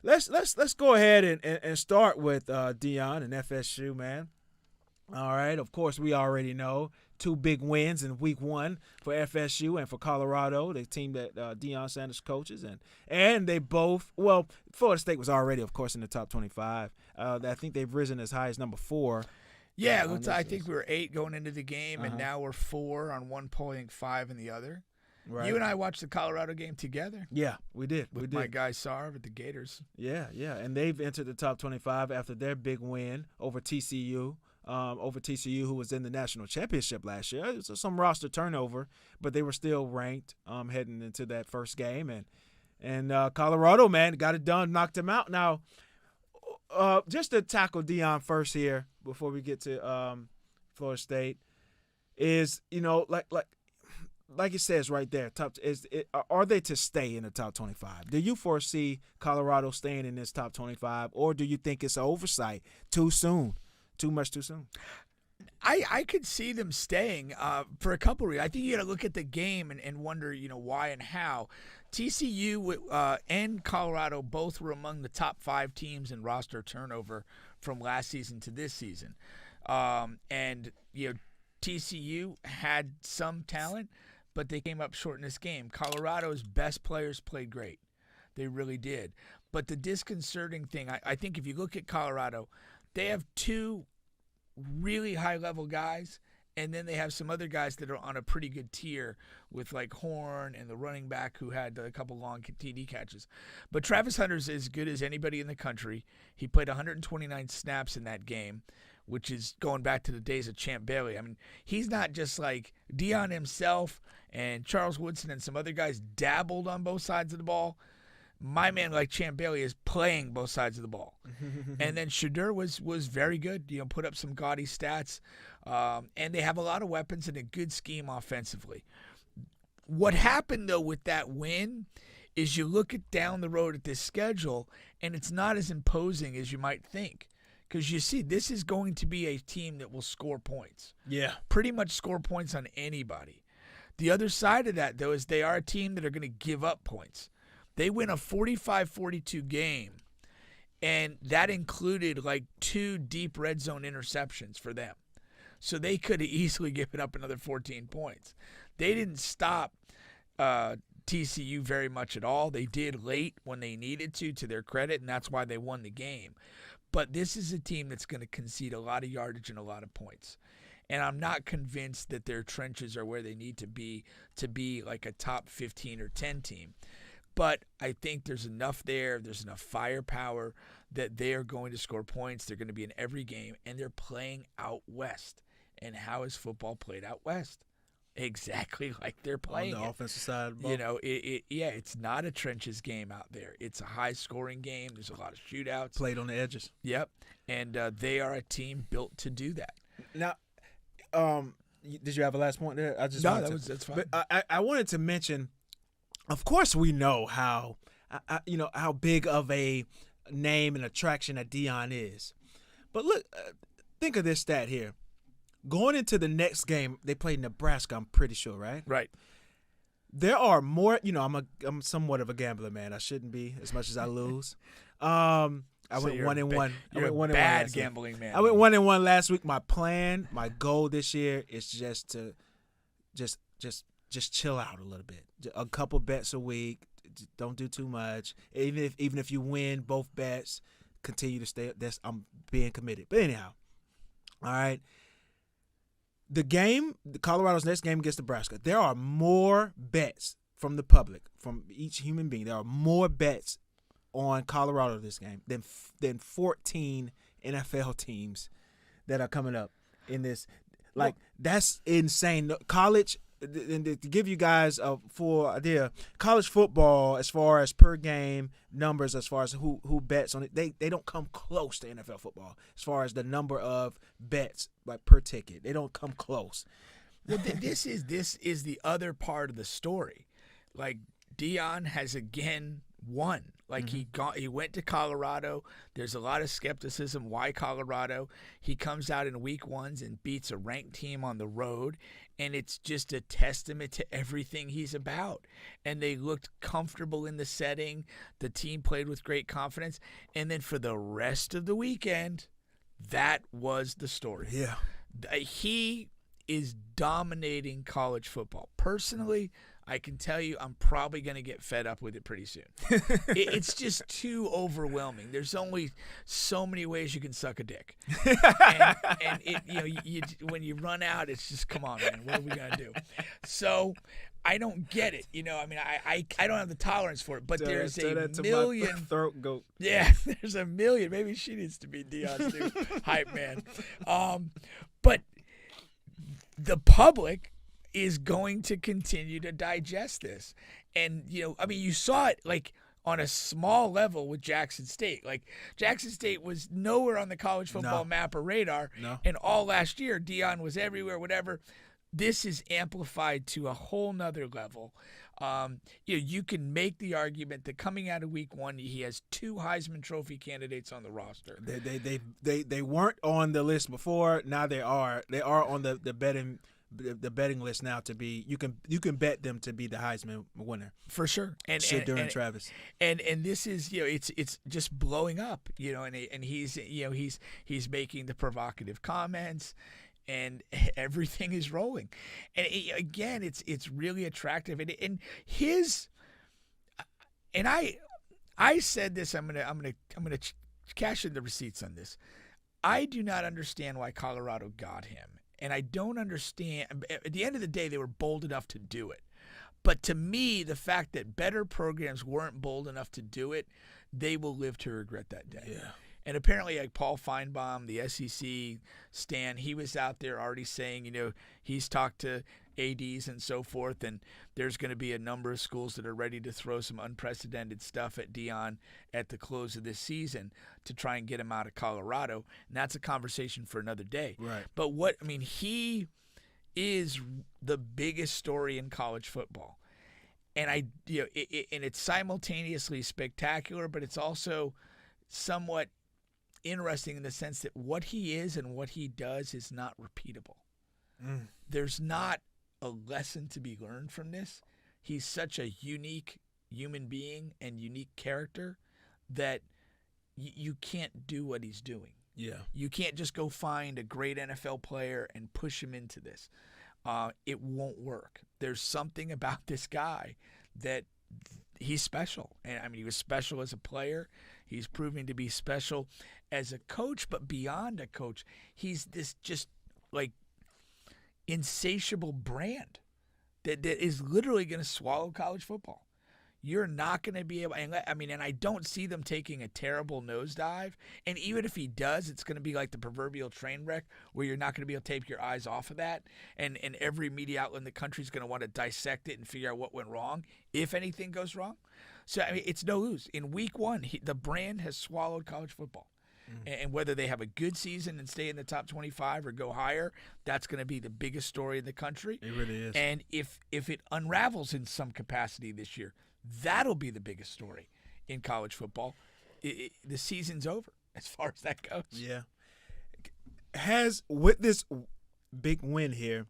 let's go ahead and start with Deion and FSU, man. All right. Of course, we already know two big wins in week one for FSU and for Colorado, the team that Deion Sanders coaches. And they both, well, Florida State was already, of course, in the top 25. I think they've risen as high as number 4. Yeah, I think we were 8 going into the game, and now we're 4 on one poll, I think 5 in the other. Right. You and I watched the Colorado game together. Yeah, we did. With my guy Sarv at the Gators. Yeah. And they've entered the top 25 after their big win over TCU. Who was in the national championship last year. It was some roster turnover, but they were still ranked heading into that first game. And Colorado, man, got it done, knocked them out. Now, just to tackle Deion first here before we get to Florida State is, like it says right there, are they to stay in the top 25? Do you foresee Colorado staying in this top 25, or do you think it's an oversight too soon? Too much too soon? I could see them staying for a couple of reasons. I think you got to look at the game and wonder, why and how. TCU and Colorado both were among the top 5 teams in roster turnover from last season to this season. TCU had some talent, but they came up short in this game. Colorado's best players played great. They really did. But the disconcerting thing, I think if you look at Colorado, they have 2 really high-level guys, and then they have some other guys that are on a pretty good tier with like Horn and the running back who had a couple long TD catches. But Travis Hunter's as good as anybody in the country. He played 129 snaps in that game, which is going back to the days of Champ Bailey. I mean, he's not just like Deion himself and Charles Woodson and some other guys dabbled on both sides of the ball. My man, like Champ Bailey, is playing both sides of the ball. And then Shadur was very good, put up some gaudy stats. And they have a lot of weapons and a good scheme offensively. What happened, though, with that win is you look at down the road at this schedule, and it's not as imposing as you might think. Because you see, this is going to be a team that will score points. Yeah. Pretty much score points on anybody. The other side of that, though, is they are a team that are going to give up points. They win a 45-42 game, and that included like 2 deep red zone interceptions for them. So they could have easily given up another 14 points. They didn't stop TCU very much at all. They did late when they needed to their credit, and that's why they won the game. But this is a team that's going to concede a lot of yardage and a lot of points. And I'm not convinced that their trenches are where they need to be like a top 15 or 10 team. But I think there's enough there. There's enough firepower that they are going to score points. They're going to be in every game, and they're playing out west. And how is football played out west? Exactly like they're playing on the offensive side of the ball. It's not a trenches game out there. It's a high-scoring game. There's a lot of shootouts. Played on the edges. Yep, and they are a team built to do that. Now, did you have a last point there? That's fine. But I wanted to mention. Of course, we know how big of a name and attraction that Deion is. But look, think of this stat here. Going into the next game, they played Nebraska. I'm pretty sure, right? Right. There are more. I'm somewhat of a gambler, man. I shouldn't be as much as I lose. I went 1-1. You're a bad gambling man. I went 1-1 last week. My goal this year is just to just chill out a little bit. A couple bets a week. Don't do too much. Even if you win both bets, continue to stay. I'm being committed. But anyhow, all right. Colorado's next game against Nebraska. There are more bets from the public, from each human being. There are more bets on Colorado this game than 14 NFL teams that are coming up in this. That's insane. College. And to give you guys a full idea, college football, as far as per game numbers, as far as who bets on it, they don't come close to NFL football as far as the number of bets like per ticket. They don't come close. Well, this is the other part of the story. Like Deion has again won. Like he went to Colorado. There's a lot of skepticism. Why Colorado? He comes out in week 1s and beats a ranked team on the road, and it's just a testament to everything he's about. And they looked comfortable in the setting. The team played with great confidence. And then for the rest of the weekend, that was the story. Yeah. He is dominating college football. Personally, I can tell you I'm probably going to get fed up with it pretty soon. It's just too overwhelming. There's only so many ways you can suck a dick. And it, when you run out, it's just, come on, man, what are we going to do? So I don't get it. I mean, I don't have the tolerance for it, but there's a million. Throat goat. Yeah, there's a million. Maybe she needs to be Deion's new hype man. But the public is going to continue to digest this. And, I mean, you saw it like on a small level with Jackson State. Like, Jackson State was nowhere on the college football map or radar. No. And all last year, Deion was everywhere, whatever. This is amplified to a whole nother level. You can make the argument that coming out of week one, he has 2 Heisman Trophy candidates on the roster. They weren't on the list before. Now they are. They are on the betting list now to be. You can bet them to be the Heisman winner for sure. And Travis. And this is it's just blowing up. And he's making the provocative comments. And everything is rolling, and again, it's really attractive. And I said this. I'm gonna cash in the receipts on this. I do not understand why Colorado got him, and I don't understand. At the end of the day, they were bold enough to do it, but to me, the fact that better programs weren't bold enough to do it, they will live to regret that day. Yeah. And apparently, like Paul Feinbaum, the SEC Stan, he was out there already saying, he's talked to ADs and so forth, and there's going to be a number of schools that are ready to throw some unprecedented stuff at Deion at the close of this season to try and get him out of Colorado. And that's a conversation for another day. Right. But he is the biggest story in college football. And and it's simultaneously spectacular, but it's also somewhat interesting in the sense that what he is and what he does is not repeatable. There's not a lesson to be learned from this. He's such a unique human being and unique character that you can't do what he's doing. Yeah. You can't just go find a great NFL player and push him into this. It won't work. There's something about this guy that he's special. And I mean, he was special as a player. He's proving to be special as a coach, but beyond a coach, he's this just like insatiable brand that is literally going to swallow college football. You're not going to be able, and I don't see them taking a terrible nosedive. And even if he does, it's going to be like the proverbial train wreck where you're not going to be able to take your eyes off of that. And every media outlet in the country is going to want to dissect it and figure out what went wrong, if anything goes wrong. So, it's no lose. In week one, the brand has swallowed college football. And whether they have a good season and stay in the top 25 or go higher, that's going to be the biggest story in the country. It really is. And if it unravels in some capacity this year, that'll be the biggest story in college football. The season's over as far as that goes. Yeah. With this big win here,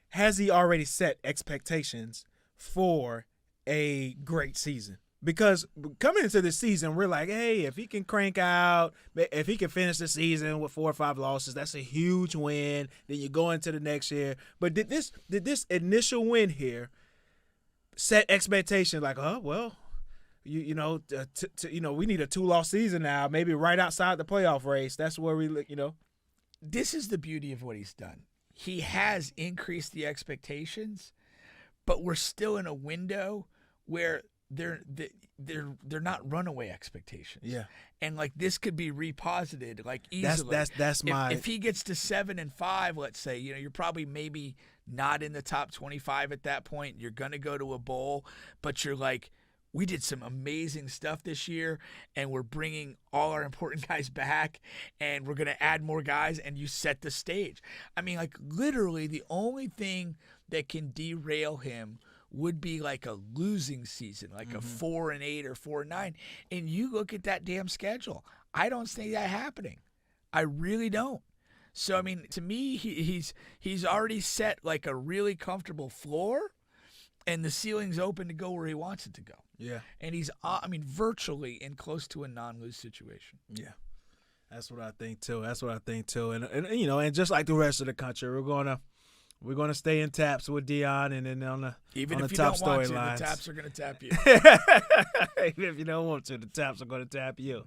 has he already set expectations for a great season? Because coming into the season, we're like, hey, if he can if he can finish the season with 4 or 5 losses, that's a huge win. Then you go into the next year. But did this initial win here set expectation like, we need a 2-loss season now, maybe right outside the playoff race. That's where This is the beauty of what he's done. He has increased the expectations, but we're still in a window where they're not runaway expectations. Yeah. And like this could be reposited like easily. If he gets to 7-5, let's say, you're probably maybe not in the top 25 at that point. You're going to go to a bowl, but you're like, we did some amazing stuff this year, and we're bringing all our important guys back, and we're going to add more guys, and you set the stage. I mean, like literally the only thing that can derail him would be like a losing season, like a 4-8 or 4-9. And you look at that damn schedule. I don't see that happening. I really don't. So I mean, to me, he's already set like a really comfortable floor, and the ceiling's open to go where he wants it to go. Yeah. And he's, virtually in close to a non-lose situation. Yeah. That's what I think too. And you know, and just like the rest of the country, we're gonna stay in taps with Deion, and then on the Even on if the you top don't want to, storylines. the taps are going to tap you. Even if you don't want to, the taps are going to tap you.